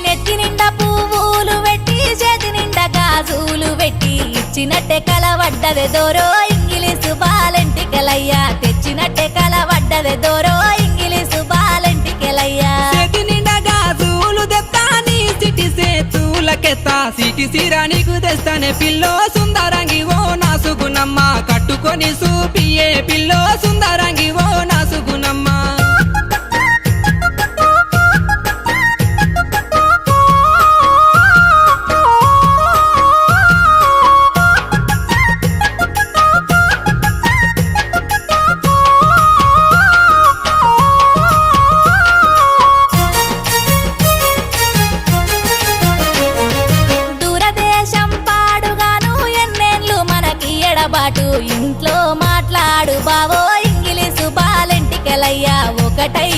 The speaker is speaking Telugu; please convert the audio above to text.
నెత్తి నిండా పువ్వులు పెట్టి చేతి నిండా గాజులు పెట్టి ఇచ్చినట్టే కలవడ్డదే దోరో ఇంగిలీసు బాలెంటికెలయ్యా తెచ్చినట్టే కలవడ్డదే దోరో ఇంగిలీసు బాలెంటికెలయ్యా చేతి నిండా గాజులు తెస్తాని సిటి సేతులకెత్తా సిటి సిరా నీకు తెస్తానే పిల్లో సుందరంగి ఓ నాసుగునమ్మ కట్టుకొని సూపియే పిల్లో సుందరంగి ఓ నాసుగునమ్మ బాటు ఇంట్లో మాట్లాడు బావో ఇంగిలీసు బాలెంటికెలయ్యా ఒకటై